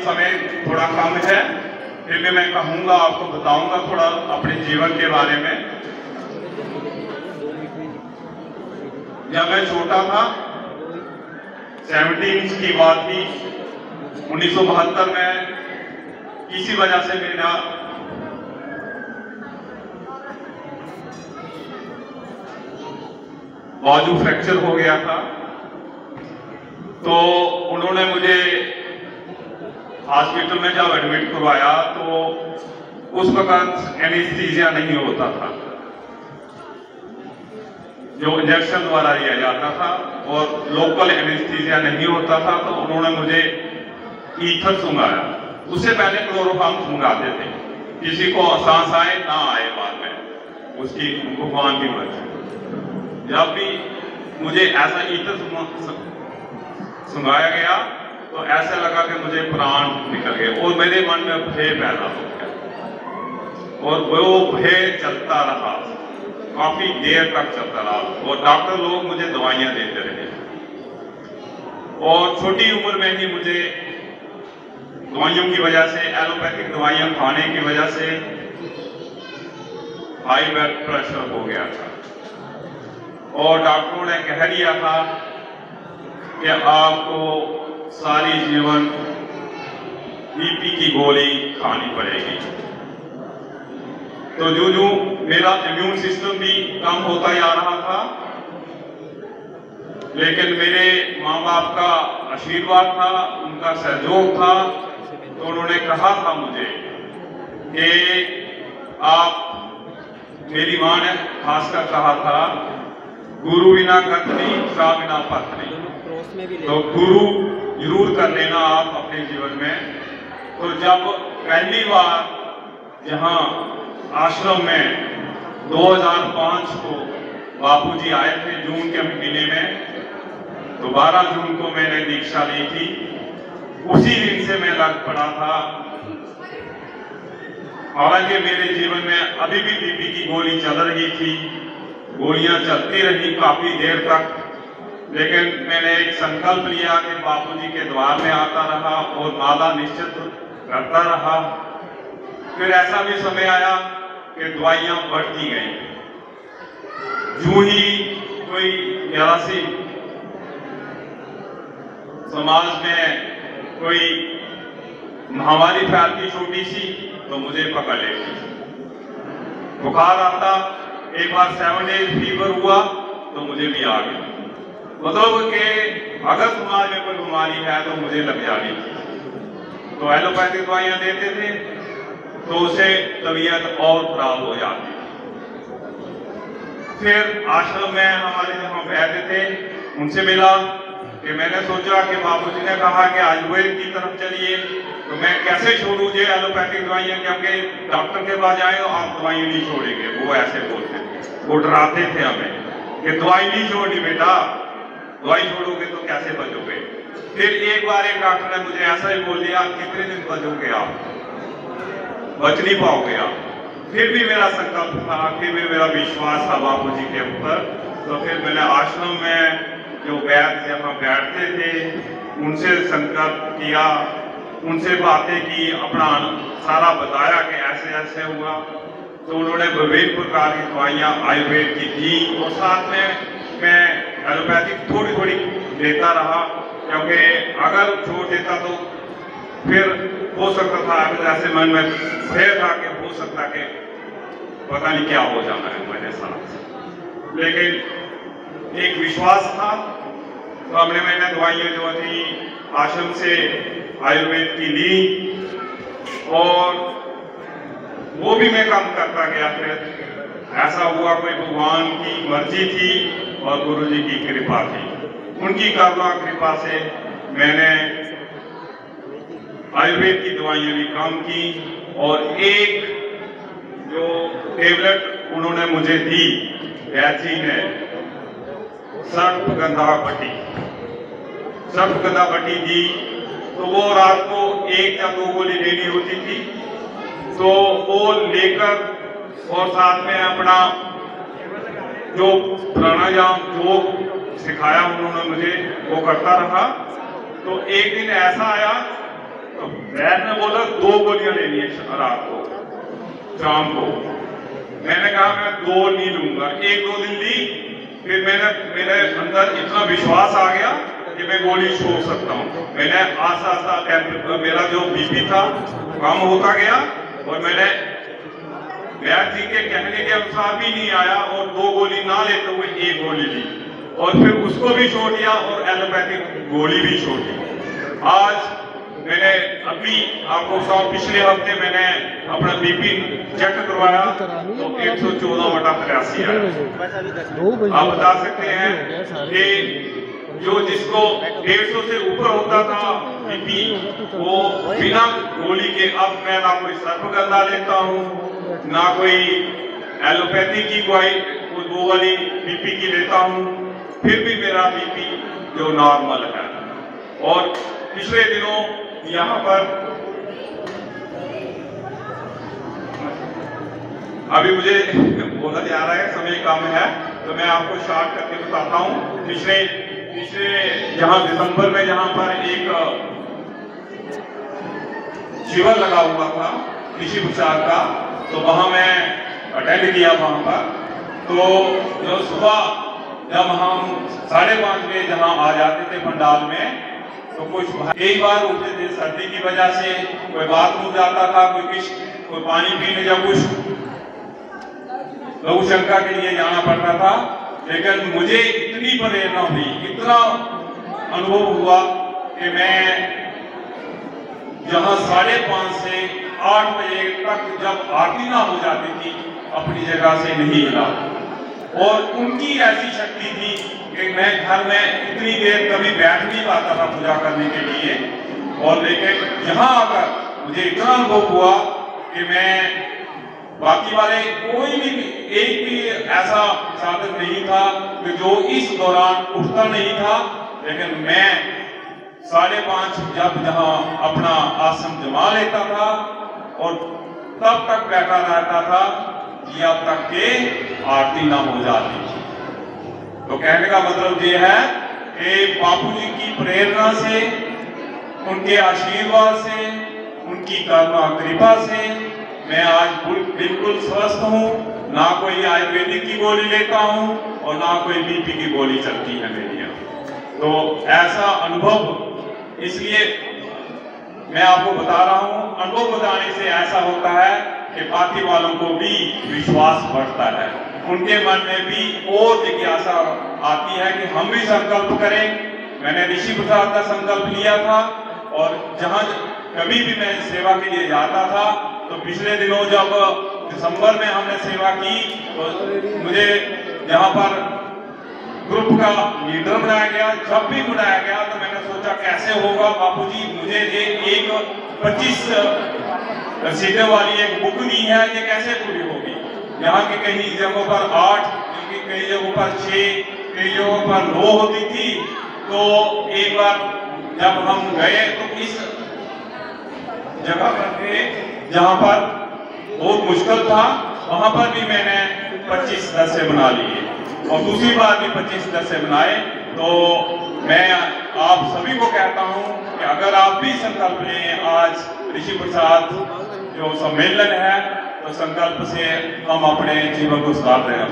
समय थोड़ा कम है, फिर भी मैं कहूँगा, आपको बताऊँगा थोड़ा अपने जीवन के बारे में। जब मैं छोटा था, 17 इंच की बात थी, 1972 में किसी वजह से मेरा बाजू फ्रैक्चर हो गया था। तो उन्होंने मुझे हॉस्पिटल में जब एडमिट करवाया तो उस वक्त एनेस्थीसिया नहीं होता था, जो इंजेक्शन द्वारा लिया जाता था, और लोकल एनेस्थीसिया नहीं होता था। तो उन्होंने मुझे ईथर सुंघाया। उससे पहले क्लोरोफॉर्म सुंघाते थे, किसी को सांस आए ना आए, बाद में उसकी भगवान की मर्जी। जब भी मुझे ऐसा ईथर सुंघाया गया तो ऐसा लगा कि मुझे प्राण निकल गए, और मेरे मन में भय पैदा हो गया, और वो भय चलता रहा, काफी देर तक चलता रहा। और डॉक्टर लोग मुझे दवाइयां देते रहे, और छोटी उम्र में ही मुझे दवाइयों की वजह से, एलोपैथिक दवाइयां खाने की वजह से हाई ब्लड प्रेशर हो गया था, और डॉक्टरों ने कह दिया था कि आपको सारी जीवन बीपी की गोली खानी पड़ेगी। तो जो मेरा इम्यून सिस्टम भी कम होता जा रहा था, लेकिन मेरे माँ बाप का आशीर्वाद था, उनका सहयोग था। तो उन्होंने कहा था मुझे कि आप, मेरी माँ ने खासकर कहा था, गुरु बिना गति सा बिना पत्नी, तो गुरु जरूर कर लेना आप अपने जीवन में। तो जब पहली बार यहाँ आश्रम में 2005 को बापूजी आए थे जून के महीने में, तो 12 जून को मैंने दीक्षा ली थी। उसी दिन से मैं लग पड़ा था। हालांकि मेरे जीवन में अभी भी बीपी की गोली चल रही थी, गोलियां चलती रही काफी देर तक, लेकिन मैंने एक संकल्प लिया कि बापूजी के द्वार में आता रहा और माला निश्चित करता रहा। फिर ऐसा भी समय आया कि दवाइयां बढ़ती गई। यूं ही कोई जरा सी समाज में कोई महामारी फैलती छोटी सी, तो मुझे पकड़ लेती। बुखार आता, एक बार 7 डेज फीवर हुआ तो मुझे भी आ गया। मतलब कि अगर समाज में कोई बीमारी है तो मुझे लग जानी थी। तो एलोपैथिक दवाइयां देते थे तो उसे तबीयत और खराब हो जाती। फिर आश्रम में हमारे जहाँ बैठे थे, उनसे मिला कि मैंने सोचा कि बाबूजी ने कहा कि आयुर्वेद की तरफ चलिए, तो मैं कैसे छोड़ूं ये एलोपैथिक दवाइयां, क्योंकि डॉक्टर के पास जाए तो आप दवाई नहीं छोड़ेंगे, वो ऐसे बोलते थे, वो डराते थे हमें कि दवाई नहीं छोड़नी बेटा, दवाई छोड़ोगे तो कैसे बचोगे। फिर एक बार एक डॉक्टर ने मुझे ऐसा ही बोल दिया, कितने दिन बचोगे आप, बच नहीं पाओगे आप। फिर भी मेरा संकल्प था, फिर भी मेरा विश्वास था बापूजी के ऊपर। तो फिर मैंने आश्रम में जो वैद्य जहाँ बैठते थे उनसे संकल्प किया, उनसे बातें की, अपना सारा बताया कि ऐसे ऐसे हुआ। तो उन्होंने विभिन्न प्रकार की दवाइयाँ आयुर्वेद की दी, और साथ में मैं एलोपैथिक थोड़ी थोड़ी लेता रहा, क्योंकि अगर छोड़ देता तो फिर हो सकता था, ऐसे मन में भय था कि हो सकता कि पता नहीं क्या हो जाना है मेरे साथ। लेकिन एक विश्वास था, तो हमने मैंने दवाइयाँ जो थी आश्रम से आयुर्वेद की ली, और वो भी मैं कम करता गया। फिर ऐसा हुआ कोई भगवान की मर्जी थी और गुरुजी की कृपा थी, उनकी करुणा कृपा से मैंने आयुर्वेद की दवाइयाँ भी कम की। और एक जो टेबलेट उन्होंने मुझे दी वैद्य ने, सर्पगंधा बटी दी, तो वो रात को 1 या 2 गोली लेनी होती थी। तो वो लेकर और साथ में अपना जो प्राणायाम योग सिखाया उन्होंने मुझे, वो करता रहा। तो एक दिन ऐसा आया, तो वैद ने बोला 2 गोलियां लेनी है रात को, शाम को। मैंने कहा मैं 2 नहीं लूंगा, 1-2 दिन ली, फिर मेरे अंदर इतना विश्वास आ गया कि मैं गोली छोड़ सकता हूँ। मैंने आस्ता आस्ता मेरा जो बीपी था कम होता गया और मैंने वैद जी के कहने के अनुसार भी नहीं आया और 2 गोली ना लेते हुए 1 गोली ली और फिर उसको भी छोड़ दिया और एलोपैथिक गोली भी छोड़ दी। आज मैंने अभी आपको बताऊं, पिछले हफ्ते मैंने अपना बीपी चेक करवाया तो 114/83 है। आप बता सकते हैं कि जो जिसको 150 से ऊपर होता था बीपी, वो बिना गोली के, अब मैं ना कोई सर्वगंधा लेता हूँ, ना कोई एलोपैथी की कोई वो वाली बीपी की लेता हूँ, फिर भी मेरा बीपी जो नॉर्मल है। और पिछले दिनों यहाँ पर अभी मुझे बोला जा रहा है, समय कम है तो मैं आपको शॉर्ट करके बताता हूँ। पिछले जहाँ दिसंबर में जहाँ पर एक शिविर लगा हुआ था कृषि प्रचार का, तो वहां मैं अटेंड किया वहां पर। तो जो सुबह जब हम 5:30 बजे जहाँ आ जाते थे पंडाल में, तो कुछ कई बार उठते थे सर्दी की वजह से, कोई बाथरूम जाता था, कोई पानी पीने या कुछ लघु शंका के लिए जाना पड़ता था। लेकिन मुझे इतनी प्रेरणा हुई, इतना अनुभव हुआ कि मैं जहां 5:30 से 8 बजे तक जब आरती ना हो जाती थी, अपनी जगह से नहीं हिला। और उनकी ऐसी शक्ति थी कि मैं घर में इतनी देर कभी बैठ नहीं पाता था पूजा करने के लिए। और लेकिन यहाँ आकर मुझे इतना अनुभव हुआ कि मैं बाकी वाले कोई भी एक भी ऐसा साधक नहीं था कि जो इस दौरान उठता नहीं था, लेकिन मैं 5:30 जब जहाँ अपना आसन जमा लेता था और तब तक बैठा रहता था जब तक के आरती ना हो जाती। तो कहने का मतलब ये है कि बापू जी की प्रेरणा से, उनके आशीर्वाद से, उनकी करुणा कृपा से मैं आज बिल्कुल स्वस्थ हूँ। ना कोई आयुर्वेदिक की गोली लेता हूँ और ना कोई बीपी की गोली चलती है मेरी। तो ऐसा अनुभव, इसलिए मैं आपको बता रहा हूँ, अनुभव बताने से ऐसा होता है कि बाकी वालों को भी विश्वास बढ़ता है, उनके मन में भी और जिज्ञासा आती है कि हम भी संकल्प करें। मैंने ऋषि प्रसाद का संकल्प लिया था और जहां कभी भी मैं सेवा के लिए जाता था, तो पिछले दिनों जब दिसंबर में हमने सेवा की तो मुझे यहाँ पर ग्रुप का लीडर बनाया गया। जब भी बनाया गया तो मैंने सोचा कैसे होगा बापूजी, मुझे ये एक 25 सीटें वाली एक बुक दी है, ये कैसे पूरी होगी। यहाँ की कई जगहों पर 8, कई जगहों पर 6, कई जगहों पर 9 होती थी। तो एक बार जब हम गए तो इस जगह पर थे जहाँ पर बहुत मुश्किल था, वहां पर भी मैंने 25 दस्ते बना लिए और दूसरी बार भी 25 दस्ते बनाए। तो मैं आप सभी को कहता हूं कि अगर आप भी संकल्प लें, आज ऋषि प्रसाद जो सम्मेलन है, तो संकल्प से हम अपने जीवन को सुधार देना।